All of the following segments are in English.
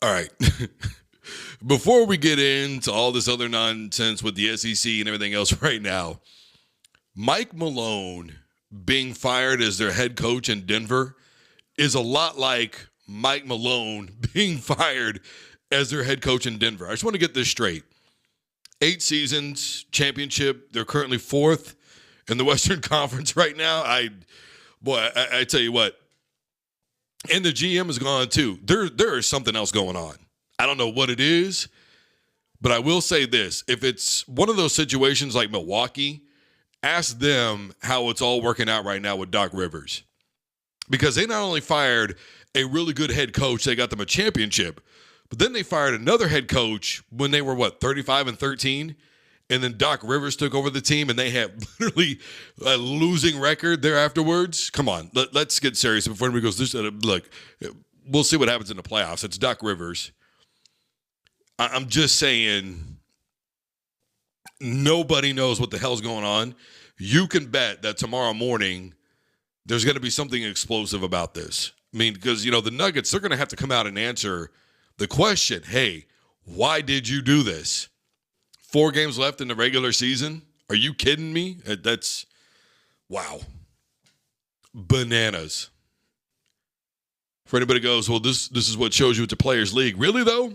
All right. Before we get into all this other nonsense with the SEC and everything else right now, Mike Malone being fired as their head coach in Denver is a lot like Mike Malone being fired as their head coach in Denver. I just want to get this straight. 8 seasons, championship. They're currently 4th in the Western Conference right now. I tell you what, and the GM is gone too. There is something else going on. I don't know what it is, but I will say this. If it's one of those situations like Milwaukee, ask them how it's all working out right now with Doc Rivers. Because they not only fired a really good head coach, they got them a championship, but then they fired another head coach when they were, 35-13? And then Doc Rivers took over the team, and they had literally a losing record there afterwards. Come on, let's get serious before anybody goes, look, we'll see what happens in the playoffs. It's Doc Rivers. I'm just saying, nobody knows what the hell's going on. You can bet that tomorrow morning there's going to be something explosive about this. I mean, because, the Nuggets, they're going to have to come out and answer the question, hey, why did you do this? 4 games left in the regular season? Are you kidding me? That's, wow. Bananas. For anybody goes, well, this is what shows you it's a players' league. Really, though?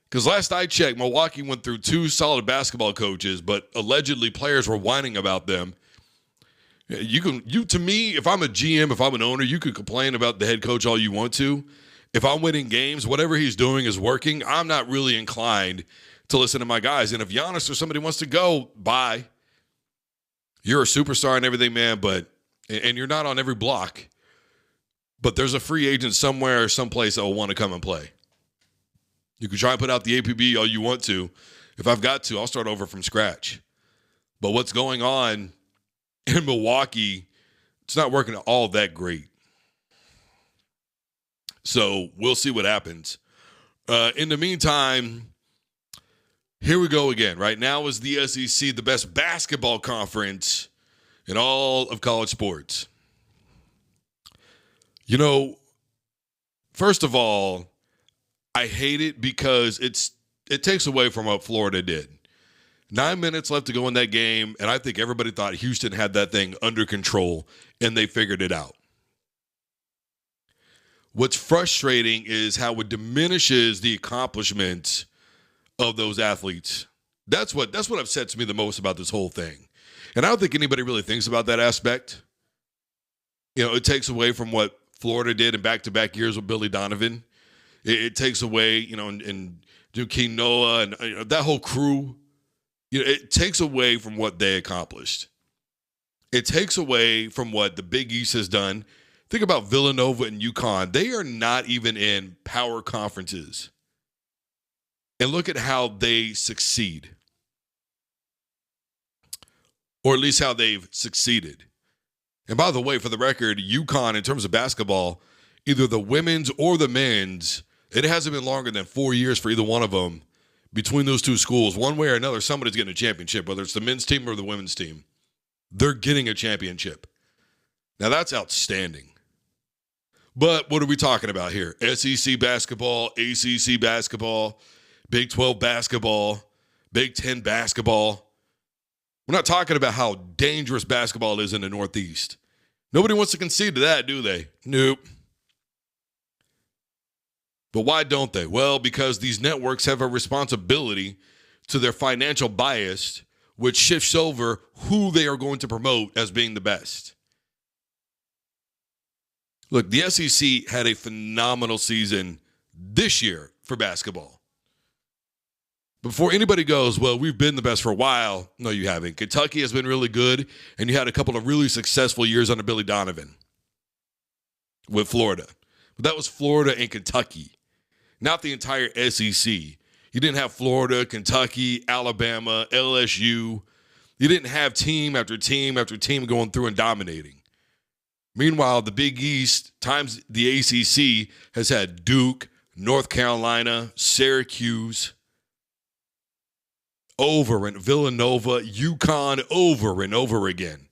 Because last I checked, Milwaukee went through 2 solid basketball coaches, but allegedly players were whining about them. To me, if I'm a GM, if I'm an owner, you could complain about the head coach all you want to. If I'm winning games, whatever he's doing is working. I'm not really inclined to listen to my guys. And if Giannis or somebody wants to go, bye. You're a superstar and everything, man, and you're not on every block. But there's a free agent somewhere or someplace that will want to come and play. You can try and put out the APB all you want to. If I've got to, I'll start over from scratch. But what's going on in Milwaukee, it's not working all that great. So we'll see what happens. In the meantime, here we go again. Right now is the SEC, the best basketball conference in all of college sports. First of all, I hate it because it takes away from what Florida did. 9 minutes left to go in that game, and I think everybody thought Houston had that thing under control, and they figured it out. What's frustrating is how it diminishes the accomplishments of those athletes. That's what upsets me the most about this whole thing. And I don't think anybody really thinks about that aspect. It takes away from what Florida did in back-to-back years with Billy Donovan. It takes away, and Joakim Noah and that whole crew. It takes away from what they accomplished. It takes away from what the Big East has done. Think about Villanova and UConn. They are not even in power conferences. And look at how they succeed. Or at least how they've succeeded. And by the way, for the record, UConn, in terms of basketball, either the women's or the men's, it hasn't been longer than 4 years for either one of them between those two schools. One way or another, somebody's getting a championship, whether it's the men's team or the women's team. They're getting a championship. Now, that's outstanding. But what are we talking about here? SEC basketball, ACC basketball, Big 12 basketball, Big 10 basketball. We're not talking about how dangerous basketball is in the Northeast. Nobody wants to concede to that, do they? Nope. But why don't they? Well, because these networks have a responsibility to their financial bias, which shifts over who they are going to promote as being the best. Look, the SEC had a phenomenal season this year for basketball. Before anybody goes, well, we've been the best for a while. No, you haven't. Kentucky has been really good, and you had a couple of really successful years under Billy Donovan with Florida. But that was Florida and Kentucky, not the entire SEC. You didn't have Florida, Kentucky, Alabama, LSU. You didn't have team after team after team going through and dominating. Meanwhile, the Big East times the ACC has had Duke, North Carolina, Syracuse, over and Villanova, UConn, over and over again.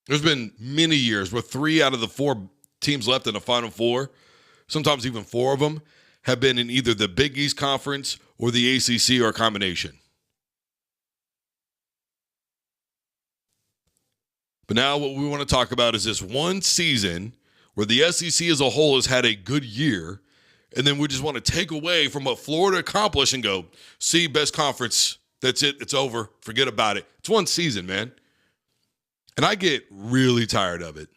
There's been many years where 3 out of the 4 teams left in the Final Four, sometimes even 4 of them, have been in either the Big East Conference or the ACC or a combination. But now what we want to talk about is this one season where the SEC as a whole has had a good year, and then we just want to take away from what Florida accomplished and go, see, best conference, that's it, it's over, forget about it. It's one season, man. And I get really tired of it.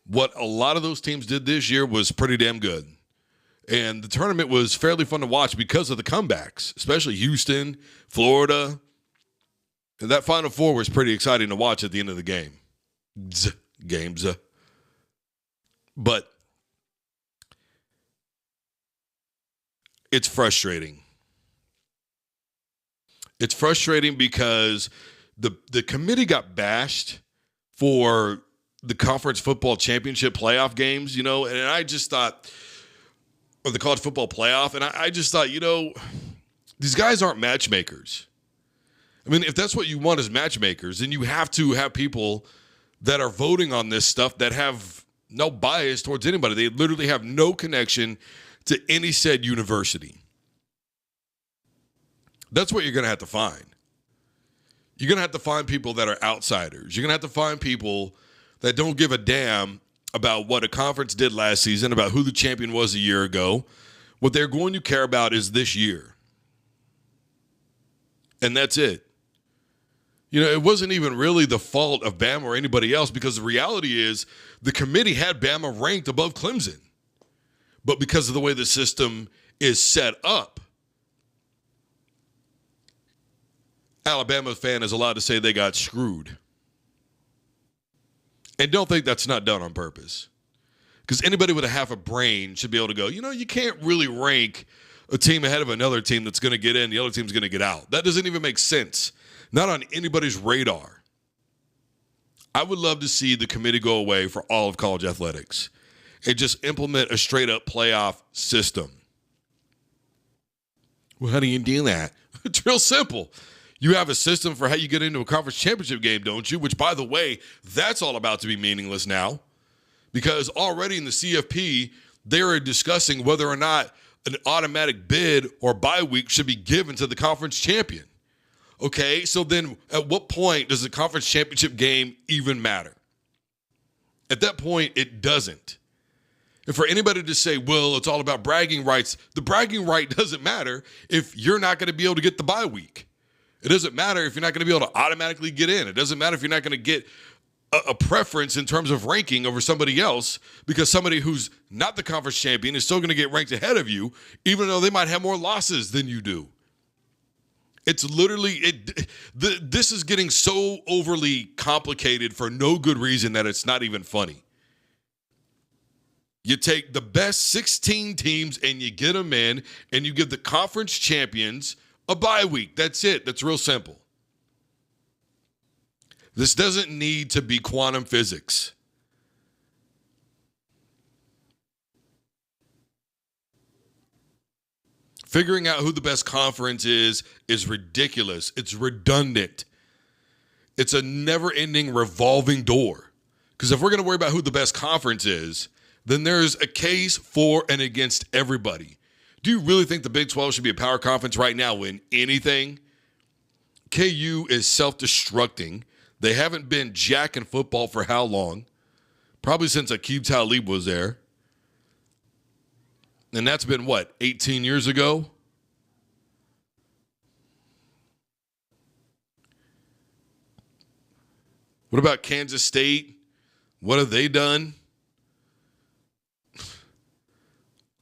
What a lot of those teams did this year was pretty damn good. And the tournament was fairly fun to watch because of the comebacks, especially Houston, Florida. And that Final Four was pretty exciting to watch at the end of the game. Games. But it's frustrating. It's frustrating because the committee got bashed for the conference football championship playoff games, and I just thought, or the college football playoff, and I just thought, these guys aren't matchmakers. I mean, if that's what you want as matchmakers, then you have to have people that are voting on this stuff that have no bias towards anybody. They literally have no connection to any said university. That's what you're going to have to find. You're going to have to find people that are outsiders. You're going to have to find people that don't give a damn about what a conference did last season, about who the champion was a year ago. What they're going to care about is this year. And that's it. It wasn't even really the fault of Bama or anybody else, because the reality is the committee had Bama ranked above Clemson. But because of the way the system is set up, Alabama fan is allowed to say they got screwed. And don't think that's not done on purpose. Because anybody with a half a brain should be able to go, you can't really rank a team ahead of another team that's going to get in, the other team's going to get out. That doesn't even make sense. Not on anybody's radar. I would love to see the committee go away for all of college athletics and just implement a straight-up playoff system. Well, how do you do that? It's real simple. You have a system for how you get into a conference championship game, don't you? Which, by the way, that's all about to be meaningless now, because already in the CFP, they are discussing whether or not an automatic bid or bye week should be given to the conference champion. Okay, so then at what point does the conference championship game even matter? At that point, it doesn't. And for anybody to say, well, it's all about bragging rights, the bragging right doesn't matter if you're not going to be able to get the bye week. It doesn't matter if you're not going to be able to automatically get in. It doesn't matter if you're not going to get a preference in terms of ranking over somebody else, because somebody who's not the conference champion is still going to get ranked ahead of you, even though they might have more losses than you do. It's literally, this is getting so overly complicated for no good reason that it's not even funny. You take the best 16 teams and you get them in, and you give the conference champions a bye week. That's it. That's real simple. This doesn't need to be quantum physics. Figuring out who the best conference is ridiculous. It's redundant. It's a never-ending revolving door. Because if we're going to worry about who the best conference is, then there's a case for and against everybody. Do you really think the Big 12 should be a power conference right now when anything? KU is self-destructing. They haven't been jack in football for how long? Probably since Aqib Talib was there. And that's been, 18 years ago? What about Kansas State? What have they done?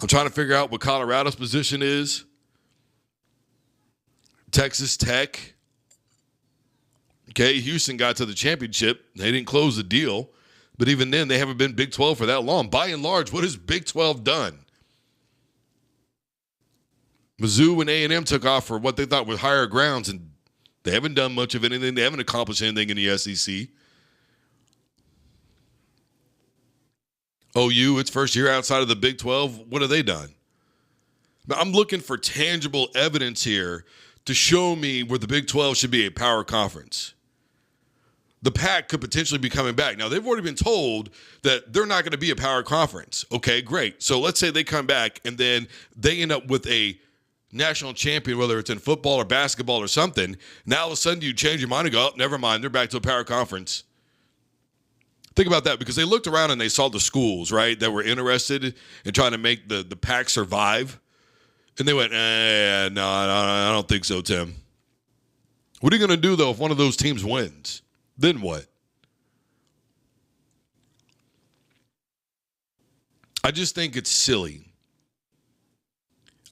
I'm trying to figure out what Colorado's position is. Texas Tech. Okay, Houston got to the championship. They didn't close the deal. But even then, they haven't been Big 12 for that long. By and large, what has Big 12 done? Mizzou and A&M took off for what they thought were higher grounds, and they haven't done much of anything. They haven't accomplished anything in the SEC. OU, its first year outside of the Big 12, what have they done? Now, I'm looking for tangible evidence here to show me where the Big 12 should be a power conference. the Pac could potentially be coming back. Now, they've already been told that they're not going to be a power conference. Okay, great. So let's say they come back and then they end up with a national champion, whether it's in football or basketball or something. Now, all of a sudden, you change your mind and go, oh, never mind, they're back to a power conference. Think about that, because they looked around and they saw the schools, right, that were interested in trying to make the Pac survive. And they went, no, I don't think so, Tim. What are you going to do, though, if one of those teams wins? Then what? I just think it's silly.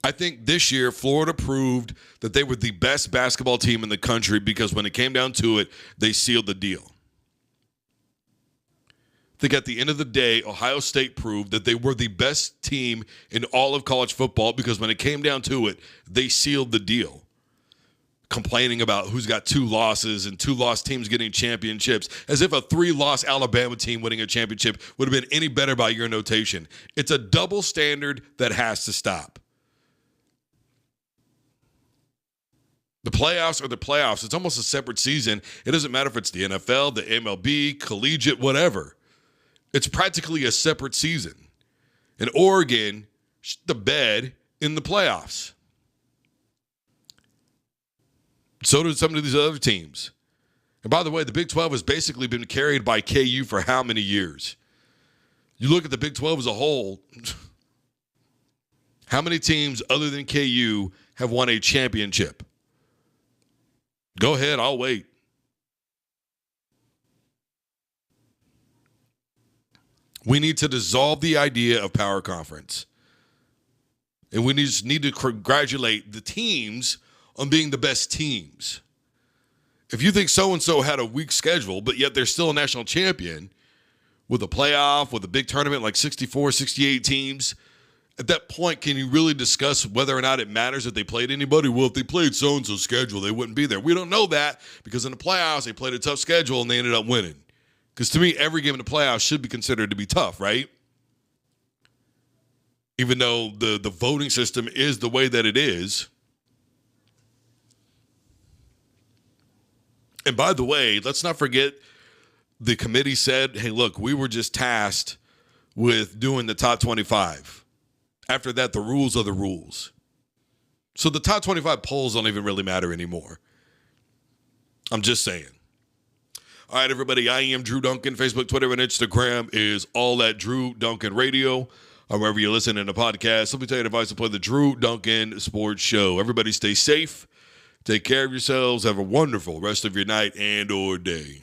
I think this year Florida proved that they were the best basketball team in the country, because when it came down to it, they sealed the deal. I think at the end of the day, Ohio State proved that they were the best team in all of college football, because when it came down to it, they sealed the deal. Complaining about who's got 2 losses and 2 lost teams getting championships, as if a 3-loss Alabama team winning a championship would have been any better by your notation. It's a double standard that has to stop. The playoffs are the playoffs. It's almost a separate season. It doesn't matter if it's the NFL, the MLB, collegiate, whatever. It's practically a separate season. And Oregon shit the bed in the playoffs. So did some of these other teams. And by the way, the Big 12 has basically been carried by KU for how many years? You look at the Big 12 as a whole, how many teams other than KU have won a championship? Go ahead, I'll wait. We need to dissolve the idea of power conference. And we just need to congratulate the teams on being the best teams. If you think so-and-so had a weak schedule, but yet they're still a national champion with a playoff, with a big tournament like 64, 68 teams, at that point, can you really discuss whether or not it matters if they played anybody? Well, if they played so-and-so's schedule, they wouldn't be there. We don't know that, because in the playoffs, they played a tough schedule and they ended up winning. Because to me, every game in the playoffs should be considered to be tough, right? Even though the voting system is the way that it is. And by the way, let's not forget, the committee said, hey, look, we were just tasked with doing the top 25. After that, the rules are the rules. So the top 25 polls don't even really matter anymore. I'm just saying. All right, everybody, I am Drew Duncan. Facebook, Twitter, and Instagram is all at Drew Duncan Radio. Or wherever you're listening to podcasts, let me tell you the advice to play the Drew Duncan Sports Show. Everybody stay safe. Take care of yourselves. Have a wonderful rest of your night and or day.